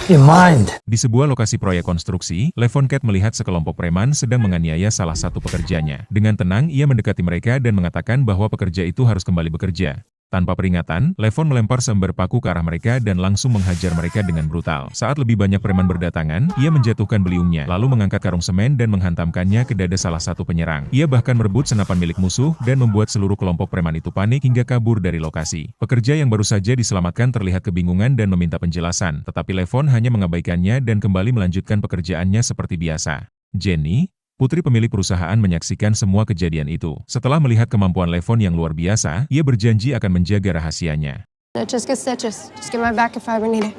Your mind. Di sebuah lokasi proyek konstruksi, Levon Cat melihat sekelompok preman sedang menganiaya salah satu pekerjanya. Dengan tenang, ia mendekati mereka dan mengatakan bahwa pekerja itu harus kembali bekerja. Tanpa peringatan, Levon melempar seember paku ke arah mereka dan langsung menghajar mereka dengan brutal. Saat lebih banyak preman berdatangan, ia menjatuhkan beliungnya, lalu mengangkat karung semen dan menghantamkannya ke dada salah satu penyerang. Ia bahkan merebut senapan milik musuh dan membuat seluruh kelompok preman itu panik hingga kabur dari lokasi. Pekerja yang baru saja diselamatkan terlihat kebingungan dan meminta penjelasan, tetapi Levon hanya mengabaikannya dan kembali melanjutkan pekerjaannya seperti biasa. Jenny, putri pemilik perusahaan, menyaksikan semua kejadian itu. Setelah melihat kemampuan Levon yang luar biasa, ia berjanji akan menjaga rahasianya.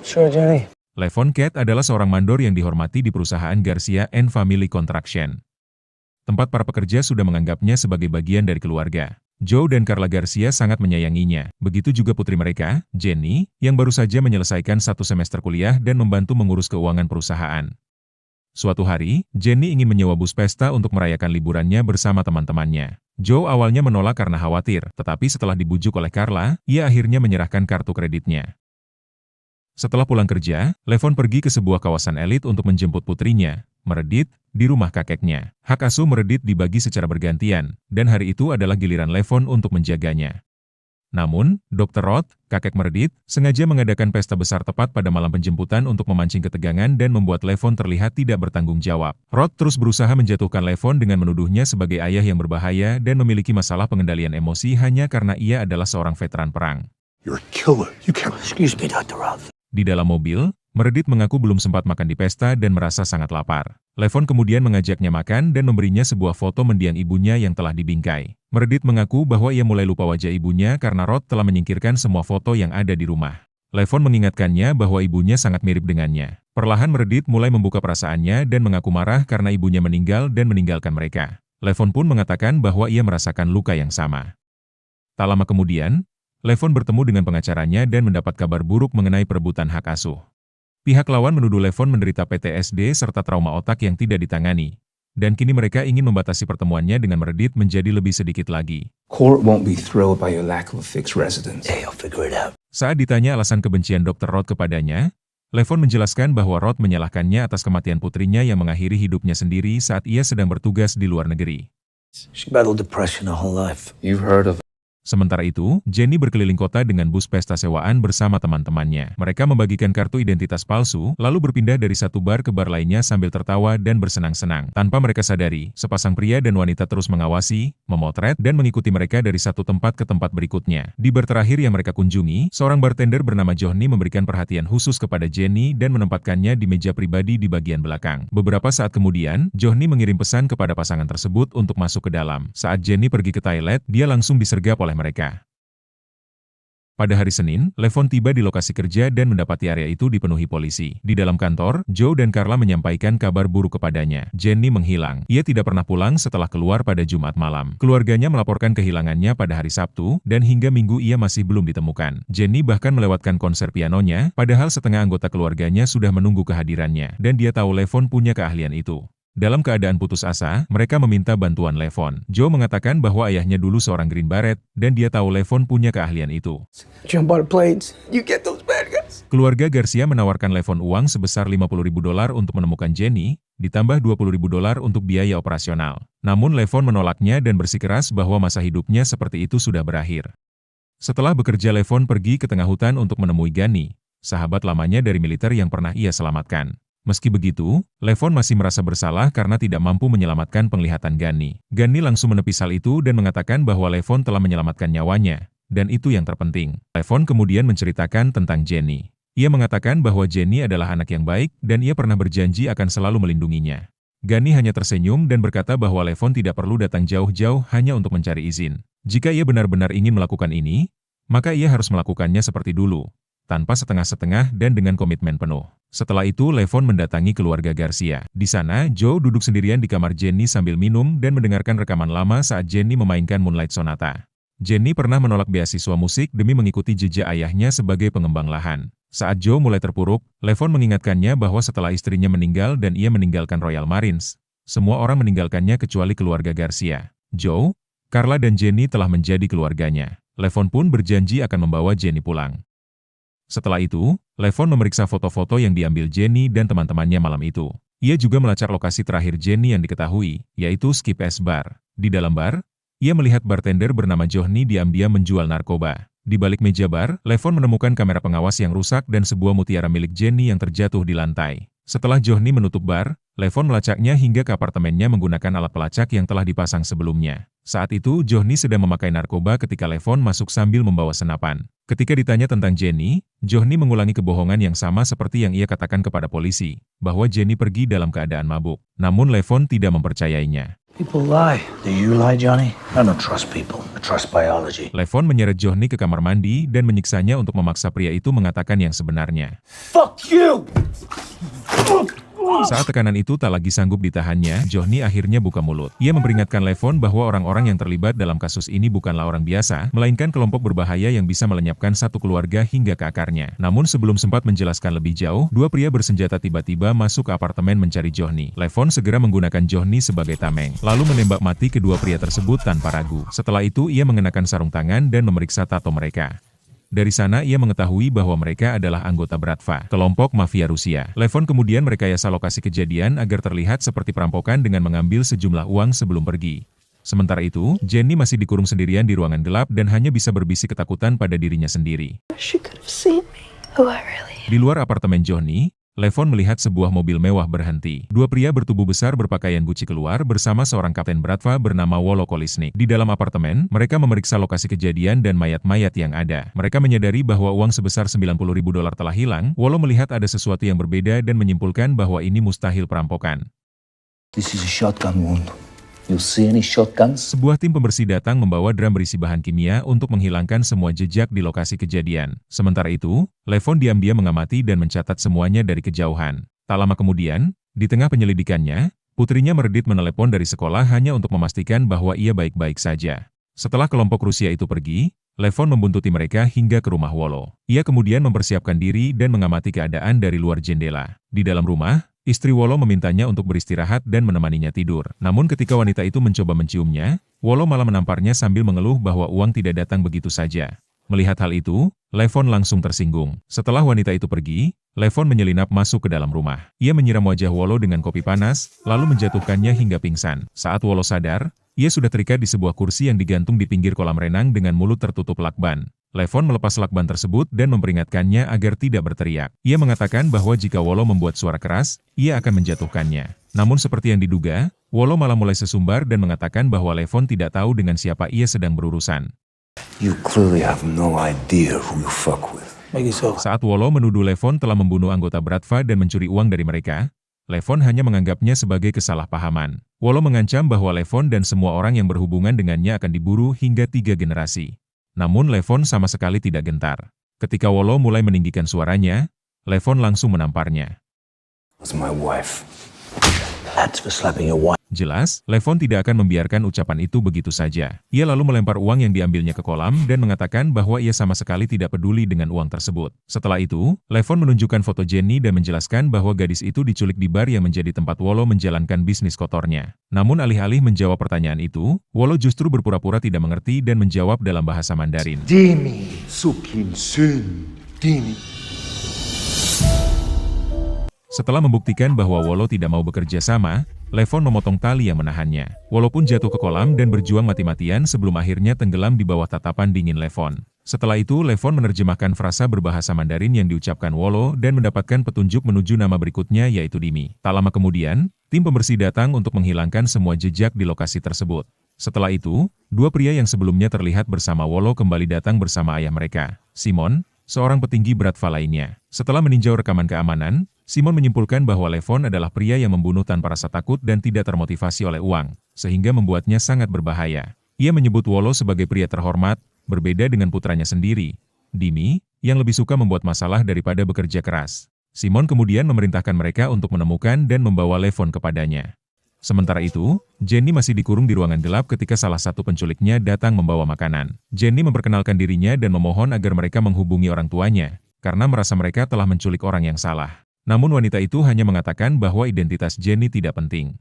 Sure, Jenny. Levon Cat adalah seorang mandor yang dihormati di perusahaan Garcia and Family Construction. Tempat para pekerja sudah menganggapnya sebagai bagian dari keluarga. Joe dan Carla Garcia sangat menyayanginya. Begitu juga putri mereka, Jenny, yang baru saja menyelesaikan 1 semester kuliah dan membantu mengurus keuangan perusahaan. Suatu hari, Jenny ingin menyewa bus pesta untuk merayakan liburannya bersama teman-temannya. Joe awalnya menolak karena khawatir, tetapi setelah dibujuk oleh Carla, ia akhirnya menyerahkan kartu kreditnya. Setelah pulang kerja, Levon pergi ke sebuah kawasan elit untuk menjemput putrinya, Meredith, di rumah kakeknya. Hak asuh Meredith dibagi secara bergantian, dan hari itu adalah giliran Levon untuk menjaganya. Namun, Dr. Roth, kakek Meredith, sengaja mengadakan pesta besar tepat pada malam penjemputan untuk memancing ketegangan dan membuat Levon terlihat tidak bertanggung jawab. Roth terus berusaha menjatuhkan Levon dengan menuduhnya sebagai ayah yang berbahaya dan memiliki masalah pengendalian emosi hanya karena ia adalah seorang veteran perang. You're a killer. You can't... Excuse me, Dr. Roth. Di dalam mobil, Meredith mengaku belum sempat makan di pesta dan merasa sangat lapar. Levon kemudian mengajaknya makan dan memberinya sebuah foto mendiang ibunya yang telah dibingkai. Meredith mengaku bahwa ia mulai lupa wajah ibunya karena Roth telah menyingkirkan semua foto yang ada di rumah. Levon mengingatkannya bahwa ibunya sangat mirip dengannya. Perlahan Meredith mulai membuka perasaannya dan mengaku marah karena ibunya meninggal dan meninggalkan mereka. Levon pun mengatakan bahwa ia merasakan luka yang sama. Tak lama kemudian, Levon bertemu dengan pengacaranya dan mendapat kabar buruk mengenai perebutan hak asuh. Pihak lawan menuduh Levon menderita PTSD serta trauma otak yang tidak ditangani. Dan kini mereka ingin membatasi pertemuannya dengan Meredith menjadi lebih sedikit lagi. Court won't be thrilled by your lack of a fixed residence. Hey, I'll figure it out. Saat ditanya alasan kebencian Dr. Roth kepadanya, Levon menjelaskan bahwa Roth menyalahkannya atas kematian putrinya yang mengakhiri hidupnya sendiri saat ia sedang bertugas di luar negeri. She battled depression her whole life. You've heard of... Sementara itu, Jenny berkeliling kota dengan bus pesta sewaan bersama teman-temannya. Mereka membagikan kartu identitas palsu, lalu berpindah dari satu bar ke bar lainnya sambil tertawa dan bersenang-senang. Tanpa mereka sadari, sepasang pria dan wanita terus mengawasi, memotret, dan mengikuti mereka dari satu tempat ke tempat berikutnya. Di bar terakhir yang mereka kunjungi, seorang bartender bernama Johnny memberikan perhatian khusus kepada Jenny dan menempatkannya di meja pribadi di bagian belakang. Beberapa saat kemudian, Johnny mengirim pesan kepada pasangan tersebut untuk masuk ke dalam. Saat Jenny pergi ke toilet, dia langsung disergap oleh mereka. Pada hari Senin, Levon tiba di lokasi kerja dan mendapati area itu dipenuhi polisi. Di dalam kantor, Joe dan Carla menyampaikan kabar buruk kepadanya. Jenny menghilang. Ia tidak pernah pulang setelah keluar pada Jumat malam. Keluarganya melaporkan kehilangannya pada hari Sabtu, dan hingga Minggu ia masih belum ditemukan. Jenny bahkan melewatkan konser pianonya, padahal setengah anggota keluarganya sudah menunggu kehadirannya, dan dia tahu Levon punya keahlian itu. Dalam keadaan putus asa, mereka meminta bantuan Levon. Joe mengatakan bahwa ayahnya dulu seorang Green Beret, dan dia tahu Levon punya keahlian itu. Jump out of planes. You get those bad guys. Keluarga Garcia menawarkan Levon uang sebesar $50.000 untuk menemukan Jenny, ditambah $20.000 untuk biaya operasional. Namun Levon menolaknya dan bersikeras bahwa masa hidupnya seperti itu sudah berakhir. Setelah bekerja, Levon pergi ke tengah hutan untuk menemui Gani, sahabat lamanya dari militer yang pernah ia selamatkan. Meski begitu, Levon masih merasa bersalah karena tidak mampu menyelamatkan penglihatan Gani. Gani langsung menepis hal itu dan mengatakan bahwa Levon telah menyelamatkan nyawanya, dan itu yang terpenting. Levon kemudian menceritakan tentang Jenny. Ia mengatakan bahwa Jenny adalah anak yang baik dan ia pernah berjanji akan selalu melindunginya. Gani hanya tersenyum dan berkata bahwa Levon tidak perlu datang jauh-jauh hanya untuk mencari izin. Jika ia benar-benar ingin melakukan ini, maka ia harus melakukannya seperti dulu, tanpa setengah-setengah dan dengan komitmen penuh. Setelah itu, Levon mendatangi keluarga Garcia. Di sana, Joe duduk sendirian di kamar Jenny sambil minum dan mendengarkan rekaman lama saat Jenny memainkan Moonlight Sonata. Jenny pernah menolak beasiswa musik demi mengikuti jejak ayahnya sebagai pengembang lahan. Saat Joe mulai terpuruk, Levon mengingatkannya bahwa setelah istrinya meninggal dan ia meninggalkan Royal Marines, semua orang meninggalkannya kecuali keluarga Garcia. Joe, Carla dan Jenny telah menjadi keluarganya. Levon pun berjanji akan membawa Jenny pulang. Setelah itu, Levon memeriksa foto-foto yang diambil Jenny dan teman-temannya malam itu. Ia juga melacak lokasi terakhir Jenny yang diketahui, yaitu Skip S Bar. Di dalam bar, ia melihat bartender bernama Johnny diam-diam menjual narkoba. Di balik meja bar, Levon menemukan kamera pengawas yang rusak dan sebuah mutiara milik Jenny yang terjatuh di lantai. Setelah Johnny menutup bar, Levon melacaknya hingga ke apartemennya menggunakan alat pelacak yang telah dipasang sebelumnya. Saat itu, Johnny sedang memakai narkoba ketika Levon masuk sambil membawa senapan. Ketika ditanya tentang Jenny, Johnny mengulangi kebohongan yang sama seperti yang ia katakan kepada polisi, bahwa Jenny pergi dalam keadaan mabuk. Namun Levon tidak mempercayainya. People lie. Do you lie, Johnny? I don't trust people. I trust biology. Levon menyeret Johnny ke kamar mandi dan menyiksanya untuk memaksa pria itu mengatakan yang sebenarnya. Fuck you! Saat tekanan itu tak lagi sanggup ditahannya, Johnny akhirnya buka mulut. Ia memperingatkan Levon bahwa orang-orang yang terlibat dalam kasus ini bukanlah orang biasa, melainkan kelompok berbahaya yang bisa melenyapkan satu keluarga hingga ke akarnya. Namun sebelum sempat menjelaskan lebih jauh, dua pria bersenjata tiba-tiba masuk ke apartemen mencari Johnny. Levon segera menggunakan Johnny sebagai tameng, lalu menembak mati kedua pria tersebut tanpa ragu. Setelah itu ia mengenakan sarung tangan dan memeriksa tato mereka. Dari sana ia mengetahui bahwa mereka adalah anggota Bratva, kelompok mafia Rusia. Levon kemudian merekayasa lokasi kejadian agar terlihat seperti perampokan dengan mengambil sejumlah uang sebelum pergi. Sementara itu, Jenny masih dikurung sendirian di ruangan gelap dan hanya bisa berbisik ketakutan pada dirinya sendiri. Di luar apartemen Johnny, Levon melihat sebuah mobil mewah berhenti. Dua pria bertubuh besar berpakaian Gucci keluar bersama seorang kapten Bratva bernama Wolo Kolisnik. Di dalam apartemen, mereka memeriksa lokasi kejadian dan mayat-mayat yang ada. Mereka menyadari bahwa uang sebesar $90.000 telah hilang. Wolo melihat ada sesuatu yang berbeda dan menyimpulkan bahwa ini mustahil perampokan. This is a shotgun wound. You see any shotguns? Sebuah tim pembersih datang membawa drum berisi bahan kimia untuk menghilangkan semua jejak di lokasi kejadian. Sementara itu, Levon diam-diam mengamati dan mencatat semuanya dari kejauhan. Tak lama kemudian, di tengah penyelidikannya, putrinya Meredith menelepon dari sekolah hanya untuk memastikan bahwa ia baik-baik saja. Setelah kelompok Rusia itu pergi, Levon membuntuti mereka hingga ke rumah Wolo. Ia kemudian mempersiapkan diri dan mengamati keadaan dari luar jendela. Di dalam rumah, istri Wolo memintanya untuk beristirahat dan menemaninya tidur. Namun ketika wanita itu mencoba menciumnya, Wolo malah menamparnya sambil mengeluh bahwa uang tidak datang begitu saja. Melihat hal itu, Levon langsung tersinggung. Setelah wanita itu pergi, Levon menyelinap masuk ke dalam rumah. Ia menyiram wajah Wolo dengan kopi panas, lalu menjatuhkannya hingga pingsan. Saat Wolo sadar, ia sudah terikat di sebuah kursi yang digantung di pinggir kolam renang dengan mulut tertutup lakban. Levon melepas lakban tersebut dan memperingatkannya agar tidak berteriak. Ia mengatakan bahwa jika Wolo membuat suara keras, ia akan menjatuhkannya. Namun seperti yang diduga, Wolo malah mulai sesumbar dan mengatakan bahwa Levon tidak tahu dengan siapa ia sedang berurusan. You clearly have no idea who you fuck with. Make it so. Saat Wolo menuduh Levon telah membunuh anggota Bratva dan mencuri uang dari mereka, Levon hanya menganggapnya sebagai kesalahpahaman. Wolo mengancam bahwa Levon dan semua orang yang berhubungan dengannya akan diburu hingga 3 generasi. Namun Levon sama sekali tidak gentar. Ketika Wolo mulai meninggikan suaranya, Levon langsung menamparnya. Was my wife. That's for slapping your wife. Jelas, Levon tidak akan membiarkan ucapan itu begitu saja. Ia lalu melempar uang yang diambilnya ke kolam dan mengatakan bahwa ia sama sekali tidak peduli dengan uang tersebut. Setelah itu, Levon menunjukkan foto Jenny dan menjelaskan bahwa gadis itu diculik di bar yang menjadi tempat Wolo menjalankan bisnis kotornya. Namun alih-alih menjawab pertanyaan itu, Wolo justru berpura-pura tidak mengerti dan menjawab dalam bahasa Mandarin. Dimi, sukin sun, Dimi. Setelah membuktikan bahwa Wolo tidak mau bekerja sama, Levon memotong tali yang menahannya. Wolo pun jatuh ke kolam dan berjuang mati-matian sebelum akhirnya tenggelam di bawah tatapan dingin Levon. Setelah itu, Levon menerjemahkan frasa berbahasa Mandarin yang diucapkan Wolo dan mendapatkan petunjuk menuju nama berikutnya yaitu Dimi. Tak lama kemudian, tim pembersih datang untuk menghilangkan semua jejak di lokasi tersebut. Setelah itu, dua pria yang sebelumnya terlihat bersama Wolo kembali datang bersama ayah mereka, Simon, seorang petinggi Bratva lainnya. Setelah meninjau rekaman keamanan, Simon menyimpulkan bahwa Levon adalah pria yang membunuh tanpa rasa takut dan tidak termotivasi oleh uang, sehingga membuatnya sangat berbahaya. Ia menyebut Wolo sebagai pria terhormat, berbeda dengan putranya sendiri, Dimi, yang lebih suka membuat masalah daripada bekerja keras. Simon kemudian memerintahkan mereka untuk menemukan dan membawa Levon kepadanya. Sementara itu, Jenny masih dikurung di ruangan gelap ketika salah satu penculiknya datang membawa makanan. Jenny memperkenalkan dirinya dan memohon agar mereka menghubungi orang tuanya, karena merasa mereka telah menculik orang yang salah. Namun wanita itu hanya mengatakan bahwa identitas Jenny tidak penting.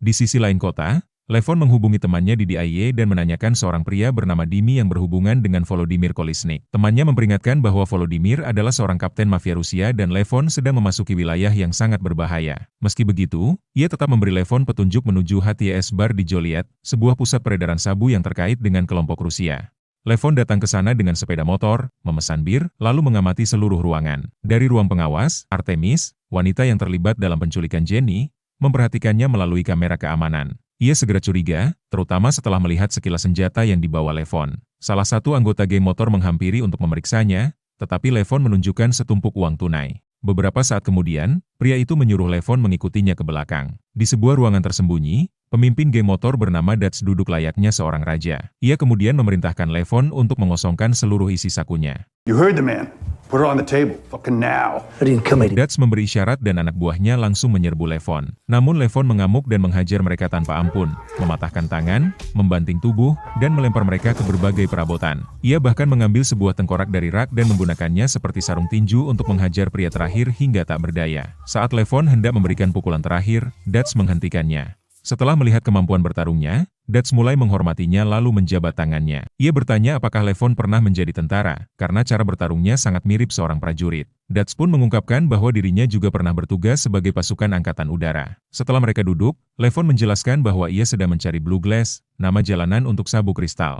Di sisi lain kota, Levon menghubungi temannya di DIY dan menanyakan seorang pria bernama Dimi yang berhubungan dengan Volodymyr Kolesnik. Temannya memperingatkan bahwa Volodymyr adalah seorang kapten mafia Rusia dan Levon sedang memasuki wilayah yang sangat berbahaya. Meski begitu, ia tetap memberi Levon petunjuk menuju HTS Bar di Joliet, sebuah pusat peredaran sabu yang terkait dengan kelompok Rusia. Levon datang ke sana dengan sepeda motor, memesan bir, lalu mengamati seluruh ruangan. Dari ruang pengawas, Artemis, wanita yang terlibat dalam penculikan Jenny, memperhatikannya melalui kamera keamanan. Ia segera curiga, terutama setelah melihat sekilas senjata yang dibawa Levon. Salah satu anggota geng motor menghampiri untuk memeriksanya, tetapi Levon menunjukkan setumpuk uang tunai. Beberapa saat kemudian, pria itu menyuruh Levon mengikutinya ke belakang. Di sebuah ruangan tersembunyi, pemimpin geng motor bernama Dutch duduk layaknya seorang raja. Ia kemudian memerintahkan Levon untuk mengosongkan seluruh isi sakunya. You heard the man. Put it on the table. Fucking now. I didn't come here. Dutch memberi isyarat dan anak buahnya langsung menyerbu Levon. Namun Levon mengamuk dan menghajar mereka tanpa ampun, mematahkan tangan, membanting tubuh, dan melempar mereka ke berbagai perabotan. Ia bahkan mengambil sebuah tengkorak dari rak dan menggunakannya seperti sarung tinju untuk menghajar pria terakhir hingga tak berdaya. Saat Levon hendak memberikan pukulan terakhir, Dutch menghentikannya. Setelah melihat kemampuan bertarungnya, Dutch mulai menghormatinya lalu menjabat tangannya. Ia bertanya apakah Levon pernah menjadi tentara, karena cara bertarungnya sangat mirip seorang prajurit. Dutch pun mengungkapkan bahwa dirinya juga pernah bertugas sebagai pasukan angkatan udara. Setelah mereka duduk, Levon menjelaskan bahwa ia sedang mencari Blue Glass, nama jalanan untuk sabu kristal.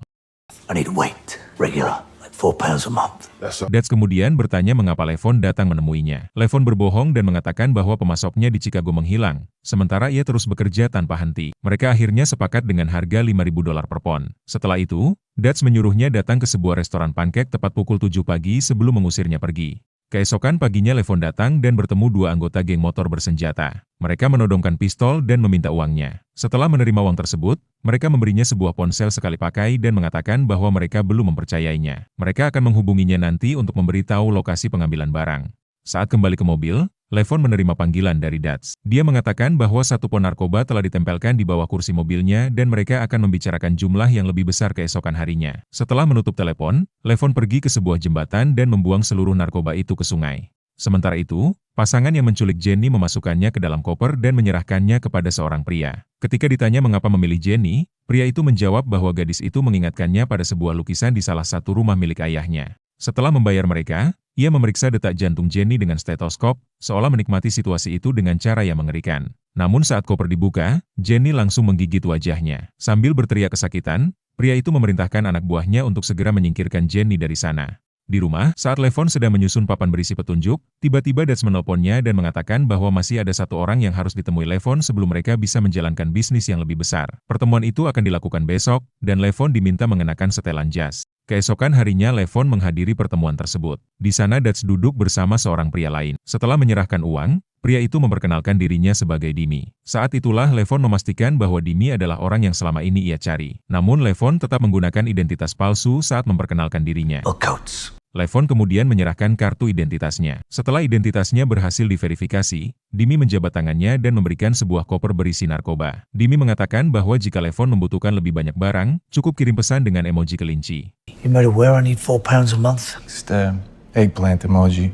I need weight. Regular. Like £4 a month. Dutch kemudian bertanya mengapa Levon datang menemuinya. Levon berbohong dan mengatakan bahwa pemasoknya di Chicago menghilang, sementara ia terus bekerja tanpa henti. Mereka akhirnya sepakat dengan harga $5.000 per pon. Setelah itu, Dutch menyuruhnya datang ke sebuah restoran pancake tepat pukul 7 pagi sebelum mengusirnya pergi. Keesokan paginya Levon datang dan bertemu dua anggota geng motor bersenjata. Mereka menodongkan pistol dan meminta uangnya. Setelah menerima uang tersebut, mereka memberinya sebuah ponsel sekali pakai dan mengatakan bahwa mereka belum mempercayainya. Mereka akan menghubunginya nanti untuk memberitahu lokasi pengambilan barang. Saat kembali ke mobil, Levon menerima panggilan dari Dutch. Dia mengatakan bahwa satu pon narkoba telah ditempelkan di bawah kursi mobilnya dan mereka akan membicarakan jumlah yang lebih besar keesokan harinya. Setelah menutup telepon, Levon pergi ke sebuah jembatan dan membuang seluruh narkoba itu ke sungai. Sementara itu, pasangan yang menculik Jenny memasukkannya ke dalam koper dan menyerahkannya kepada seorang pria. Ketika ditanya mengapa memilih Jenny, pria itu menjawab bahwa gadis itu mengingatkannya pada sebuah lukisan di salah satu rumah milik ayahnya. Setelah membayar mereka, ia memeriksa detak jantung Jenny dengan stetoskop, seolah menikmati situasi itu dengan cara yang mengerikan. Namun saat koper dibuka, Jenny langsung menggigit wajahnya. Sambil berteriak kesakitan, pria itu memerintahkan anak buahnya untuk segera menyingkirkan Jenny dari sana. Di rumah, saat Levon sedang menyusun papan berisi petunjuk, tiba-tiba Dutch menelponnya dan mengatakan bahwa masih ada satu orang yang harus ditemui Levon sebelum mereka bisa menjalankan bisnis yang lebih besar. Pertemuan itu akan dilakukan besok, dan Levon diminta mengenakan setelan jas. Keesokan harinya Levon menghadiri pertemuan tersebut. Di sana Dutch duduk bersama seorang pria lain. Setelah menyerahkan uang, pria itu memperkenalkan dirinya sebagai Dimi. Saat itulah Levon memastikan bahwa Dimi adalah orang yang selama ini ia cari. Namun Levon tetap menggunakan identitas palsu saat memperkenalkan dirinya. Coats. Levon kemudian menyerahkan kartu identitasnya. Setelah identitasnya berhasil diverifikasi, Dimi menjabat tangannya dan memberikan sebuah koper berisi narkoba. Dimi mengatakan bahwa jika Levon membutuhkan lebih banyak barang, cukup kirim pesan dengan emoji kelinci. You made aware I need £4 a month? It's the eggplant emoji.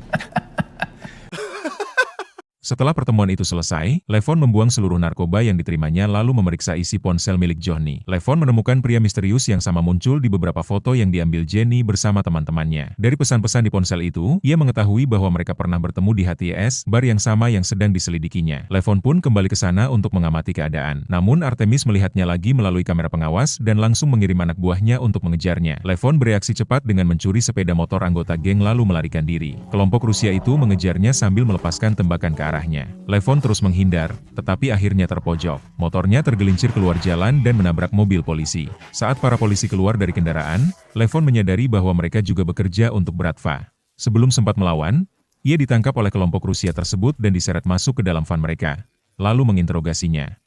Setelah pertemuan itu selesai, Levon membuang seluruh narkoba yang diterimanya lalu memeriksa isi ponsel milik Johnny. Levon menemukan pria misterius yang sama muncul di beberapa foto yang diambil Jenny bersama teman-temannya. Dari pesan-pesan di ponsel itu, ia mengetahui bahwa mereka pernah bertemu di HTS, bar yang sama yang sedang diselidikinya. Levon pun kembali ke sana untuk mengamati keadaan. Namun Artemis melihatnya lagi melalui kamera pengawas dan langsung mengirim anak buahnya untuk mengejarnya. Levon bereaksi cepat dengan mencuri sepeda motor anggota geng lalu melarikan diri. Kelompok Rusia itu mengejarnya sambil melepaskan tembakan ke arahnya. Levon terus menghindar, tetapi akhirnya terpojok. Motornya tergelincir keluar jalan dan menabrak mobil polisi. Saat para polisi keluar dari kendaraan, Levon menyadari bahwa mereka juga bekerja untuk Bratva. Sebelum sempat melawan, ia ditangkap oleh kelompok Rusia tersebut dan diseret masuk ke dalam van mereka, lalu menginterogasinya.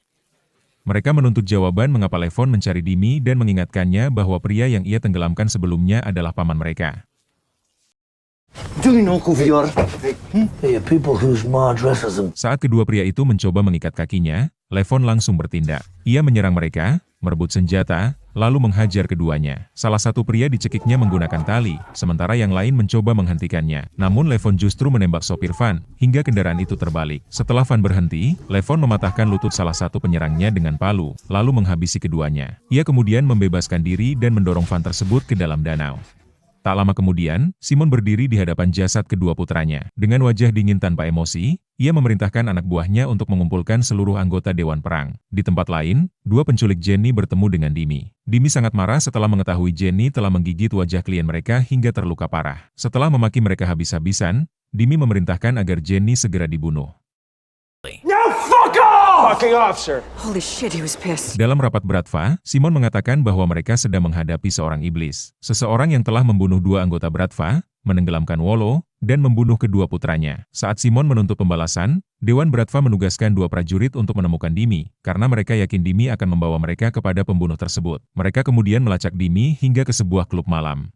Mereka menuntut jawaban mengapa Levon mencari Dimi dan mengingatkannya bahwa pria yang ia tenggelamkan sebelumnya adalah paman mereka. Do you know who we are? They are people whose ma dresses them. Saat kedua pria itu mencoba mengikat kakinya, Levon langsung bertindak. Ia menyerang mereka, merebut senjata, lalu menghajar keduanya. Salah satu pria dicekiknya menggunakan tali, sementara yang lain mencoba menghentikannya. Namun Levon justru menembak sopir van, hingga kendaraan itu terbalik. Setelah van berhenti, Levon mematahkan lutut salah satu penyerangnya dengan palu, lalu menghabisi keduanya. Ia kemudian membebaskan diri dan mendorong van tersebut ke dalam danau. Tak lama kemudian, Simon berdiri di hadapan jasad kedua putranya. Dengan wajah dingin tanpa emosi, ia memerintahkan anak buahnya untuk mengumpulkan seluruh anggota Dewan Perang. Di tempat lain, dua penculik Jenny bertemu dengan Dimi. Dimi sangat marah setelah mengetahui Jenny telah menggigit wajah klien mereka hingga terluka parah. Setelah memaki mereka habis-habisan, Dimi memerintahkan agar Jenny segera dibunuh. Now fuck off! Fucking off, sir. Holy shit, he was pissed. Dalam rapat Bratva, Simon mengatakan bahwa mereka sedang menghadapi seorang iblis. Seseorang yang telah membunuh dua anggota Bratva, menenggelamkan Wolo, dan membunuh kedua putranya. Saat Simon menuntut pembalasan, Dewan Bratva menugaskan dua prajurit untuk menemukan Dimi, karena mereka yakin Dimi akan membawa mereka kepada pembunuh tersebut. Mereka kemudian melacak Dimi hingga ke sebuah klub malam.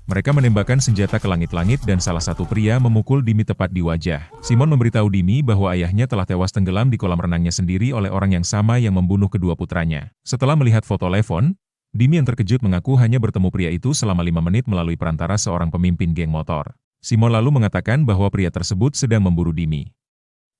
Mereka menembakkan senjata ke langit-langit dan salah satu pria memukul Dimi tepat di wajah. Simon memberitahu Dimi bahwa ayahnya telah tewas tenggelam di kolam renangnya sendiri oleh orang yang sama yang membunuh kedua putranya. Setelah melihat foto Levon, Dimi yang terkejut mengaku hanya bertemu pria itu selama 5 menit melalui perantara seorang pemimpin geng motor. Simon lalu mengatakan bahwa pria tersebut sedang memburu Dimi.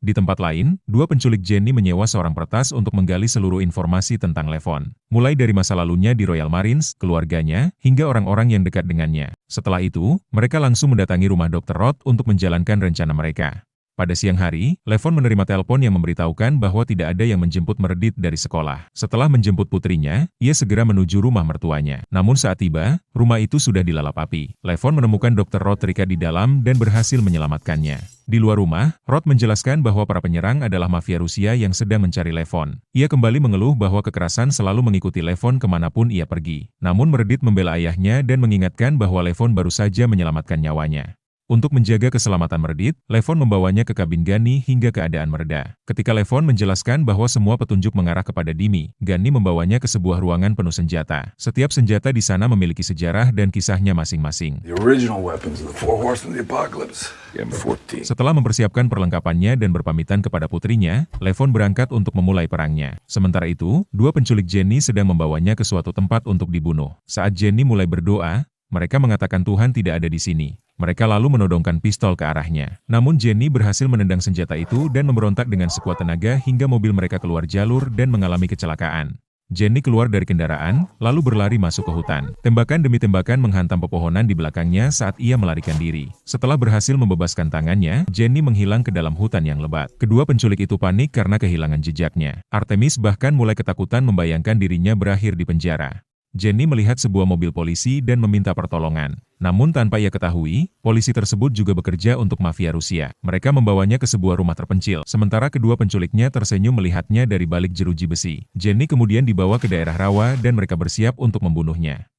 Di tempat lain, dua penculik Jenny menyewa seorang peretas untuk menggali seluruh informasi tentang Levon. Mulai dari masa lalunya di Royal Marines, keluarganya, hingga orang-orang yang dekat dengannya. Setelah itu, mereka langsung mendatangi rumah Dr. Roth untuk menjalankan rencana mereka. Pada siang hari, Levon menerima telepon yang memberitahukan bahwa tidak ada yang menjemput Meredith dari sekolah. Setelah menjemput putrinya, ia segera menuju rumah mertuanya. Namun saat tiba, rumah itu sudah dilalap api. Levon menemukan Dr. Roth terikat di dalam dan berhasil menyelamatkannya. Di luar rumah, Roth menjelaskan bahwa para penyerang adalah mafia Rusia yang sedang mencari Levon. Ia kembali mengeluh bahwa kekerasan selalu mengikuti Levon kemanapun ia pergi. Namun Meredith membela ayahnya dan mengingatkan bahwa Levon baru saja menyelamatkan nyawanya. Untuk menjaga keselamatan Meredith, Levon membawanya ke kabin Gani hingga keadaan mereda. Ketika Levon menjelaskan bahwa semua petunjuk mengarah kepada Dimi, Gani membawanya ke sebuah ruangan penuh senjata. Setiap senjata di sana memiliki sejarah dan kisahnya masing-masing. The original weapons of the Four Horsemen of the Apocalypse. M14. Setelah mempersiapkan perlengkapannya dan berpamitan kepada putrinya, Levon berangkat untuk memulai perangnya. Sementara itu, dua penculik Jenny sedang membawanya ke suatu tempat untuk dibunuh. Saat Jenny mulai berdoa, mereka mengatakan Tuhan tidak ada di sini. Mereka lalu menodongkan pistol ke arahnya. Namun Jenny berhasil menendang senjata itu dan memberontak dengan sekuat tenaga hingga mobil mereka keluar jalur dan mengalami kecelakaan. Jenny keluar dari kendaraan, lalu berlari masuk ke hutan. Tembakan demi tembakan menghantam pepohonan di belakangnya saat ia melarikan diri. Setelah berhasil membebaskan tangannya, Jenny menghilang ke dalam hutan yang lebat. Kedua penculik itu panik karena kehilangan jejaknya. Artemis bahkan mulai ketakutan membayangkan dirinya berakhir di penjara. Jenny melihat sebuah mobil polisi dan meminta pertolongan. Namun tanpa ia ketahui, polisi tersebut juga bekerja untuk mafia Rusia. Mereka membawanya ke sebuah rumah terpencil, sementara kedua penculiknya tersenyum melihatnya dari balik jeruji besi. Jenny kemudian dibawa ke daerah rawa dan mereka bersiap untuk membunuhnya.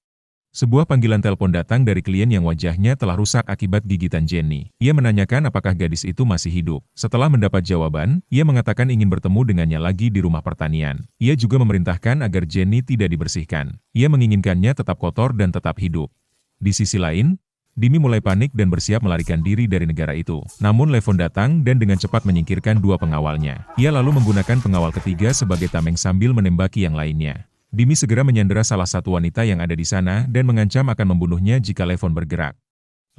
Sebuah panggilan telepon datang dari klien yang wajahnya telah rusak akibat gigitan Jenny. Ia menanyakan apakah gadis itu masih hidup. Setelah mendapat jawaban, ia mengatakan ingin bertemu dengannya lagi di rumah pertanian. Ia juga memerintahkan agar Jenny tidak dibersihkan. Ia menginginkannya tetap kotor dan tetap hidup. Di sisi lain, Dimi mulai panik dan bersiap melarikan diri dari negara itu. Namun Levon datang dan dengan cepat menyingkirkan dua pengawalnya. Ia lalu menggunakan pengawal ketiga sebagai tameng sambil menembaki yang lainnya. Dimi segera menyandera salah satu wanita yang ada di sana dan mengancam akan membunuhnya jika Levon bergerak.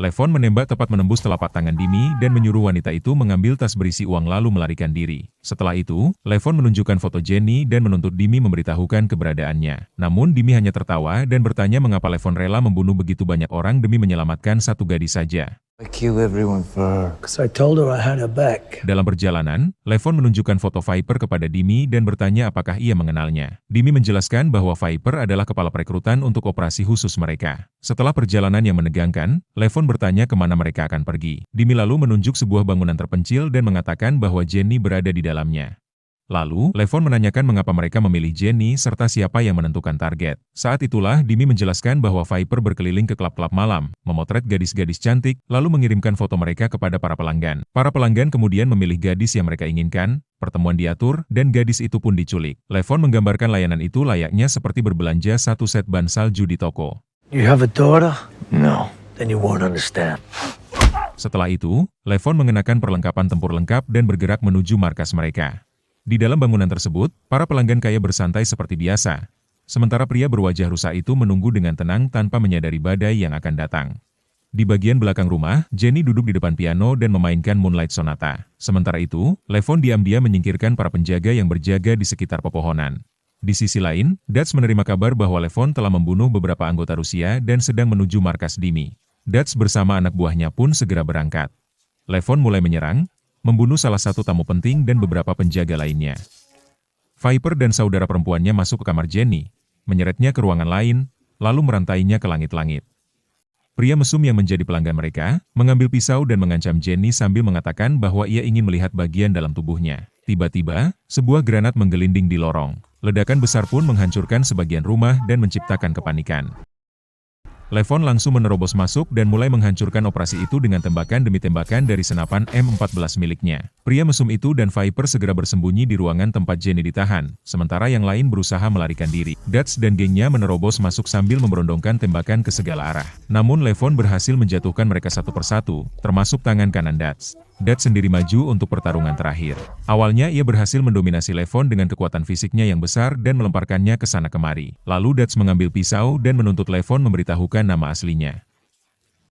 Levon menembak tepat menembus telapak tangan Dimi dan menyuruh wanita itu mengambil tas berisi uang lalu melarikan diri. Setelah itu, Levon menunjukkan foto Jenny dan menuntut Dimi memberitahukan keberadaannya. Namun Dimi hanya tertawa dan bertanya mengapa Levon rela membunuh begitu banyak orang demi menyelamatkan satu gadis saja. I kill everyone for her, 'cause I told her I had her back. Dalam perjalanan, Levon menunjukkan foto Viper kepada Dimi dan bertanya apakah ia mengenalnya. Dimi menjelaskan bahwa Viper adalah kepala perekrutan untuk operasi khusus mereka. Setelah perjalanan yang menegangkan, Levon bertanya kemana mereka akan pergi. Dimi lalu menunjuk sebuah bangunan terpencil dan mengatakan bahwa Jenny berada di dalamnya. Lalu, Levon menanyakan mengapa mereka memilih Jenny serta siapa yang menentukan target. Saat itulah Dimi menjelaskan bahwa Viper berkeliling ke klub-klub malam, memotret gadis-gadis cantik, lalu mengirimkan foto mereka kepada para pelanggan. Para pelanggan kemudian memilih gadis yang mereka inginkan, pertemuan diatur, dan gadis itu pun diculik. Levon menggambarkan layanan itu layaknya seperti berbelanja satu set ban salju di toko. You have a daughter? No. Then you won't understand. Setelah itu, Levon mengenakan perlengkapan tempur lengkap dan bergerak menuju markas mereka. Di dalam bangunan tersebut, para pelanggan kaya bersantai seperti biasa. Sementara pria berwajah rusak itu menunggu dengan tenang tanpa menyadari badai yang akan datang. Di bagian belakang rumah, Jenny duduk di depan piano dan memainkan Moonlight Sonata. Sementara itu, Levon diam-diam menyingkirkan para penjaga yang berjaga di sekitar pepohonan. Di sisi lain, Dutch menerima kabar bahwa Levon telah membunuh beberapa anggota Rusia dan sedang menuju markas Dimi. Dutch bersama anak buahnya pun segera berangkat. Levon mulai menyerang, membunuh salah satu tamu penting dan beberapa penjaga lainnya. Viper dan saudara perempuannya masuk ke kamar Jenny, menyeretnya ke ruangan lain, lalu merantainya ke langit-langit. Pria mesum yang menjadi pelanggan mereka, mengambil pisau dan mengancam Jenny sambil mengatakan bahwa ia ingin melihat bagian dalam tubuhnya. Tiba-tiba, sebuah granat menggelinding di lorong. Ledakan besar pun menghancurkan sebagian rumah dan menciptakan kepanikan. Levon langsung menerobos masuk dan mulai menghancurkan operasi itu dengan tembakan demi tembakan dari senapan M14 miliknya. Pria mesum itu dan Viper segera bersembunyi di ruangan tempat Jenny ditahan, sementara yang lain berusaha melarikan diri. Dutch dan gengnya menerobos masuk sambil memberondongkan tembakan ke segala arah. Namun Levon berhasil menjatuhkan mereka satu persatu, termasuk tangan kanan Dutch. Dutch sendiri maju untuk pertarungan terakhir. Awalnya ia berhasil mendominasi Levon dengan kekuatan fisiknya yang besar dan melemparkannya ke sana kemari. Lalu Dutch mengambil pisau dan menuntut Levon memberitahukan nama aslinya.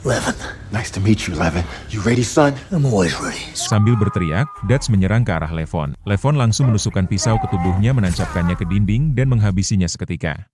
Levin. Nice to meet you, Levin. You ready, son? I'm always ready. Sambil berteriak, Dutch menyerang ke arah Levon. Levon langsung menusukkan pisau ke tubuhnya, menancapkannya ke dinding dan menghabisinya seketika.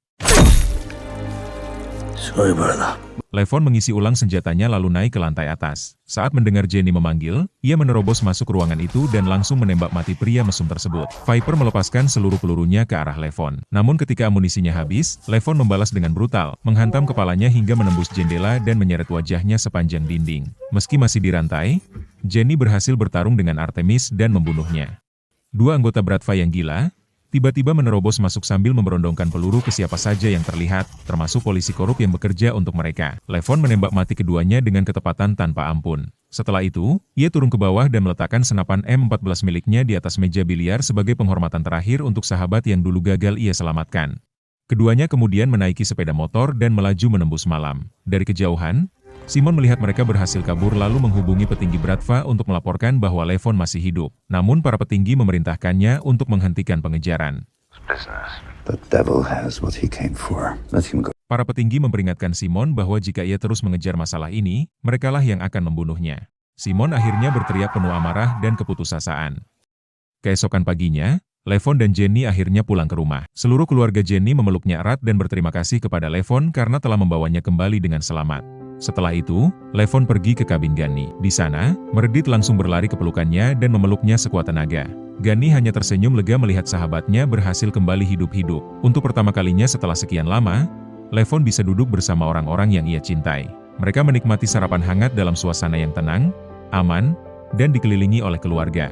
Sorry, brother. Levon mengisi ulang senjatanya lalu naik ke lantai atas. Saat mendengar Jenny memanggil, ia menerobos masuk ruangan itu dan langsung menembak mati pria mesum tersebut. Viper melepaskan seluruh pelurunya ke arah Levon. Namun ketika amunisinya habis, Levon membalas dengan brutal, menghantam kepalanya hingga menembus jendela dan menyeret wajahnya sepanjang dinding. Meski masih dirantai, Jenny berhasil bertarung dengan Artemis dan membunuhnya. Dua anggota Bratva yang gila tiba-tiba menerobos masuk sambil memberondongkan peluru ke siapa saja yang terlihat, termasuk polisi korup yang bekerja untuk mereka. Levon menembak mati keduanya dengan ketepatan tanpa ampun. Setelah itu, ia turun ke bawah dan meletakkan senapan M14 miliknya di atas meja biliar sebagai penghormatan terakhir untuk sahabat yang dulu gagal ia selamatkan. Keduanya kemudian menaiki sepeda motor dan melaju menembus malam. Dari kejauhan, Simon melihat mereka berhasil kabur lalu menghubungi petinggi Bratva untuk melaporkan bahwa Levon masih hidup. Namun para petinggi memerintahkannya untuk menghentikan pengejaran. The devil has what he came for. Let him go. Para petinggi memperingatkan Simon bahwa jika ia terus mengejar masalah ini, merekalah yang akan membunuhnya. Simon akhirnya berteriak penuh amarah dan keputusasaan. Keesokan paginya, Levon dan Jenny akhirnya pulang ke rumah. Seluruh keluarga Jenny memeluknya erat dan berterima kasih kepada Levon karena telah membawanya kembali dengan selamat. Setelah itu, Levon pergi ke kabin Gani. Di sana, Meredith langsung berlari ke pelukannya dan memeluknya sekuat tenaga. Gani hanya tersenyum lega melihat sahabatnya berhasil kembali hidup-hidup. Untuk pertama kalinya setelah sekian lama, Levon bisa duduk bersama orang-orang yang ia cintai. Mereka menikmati sarapan hangat dalam suasana yang tenang, aman, dan dikelilingi oleh keluarga.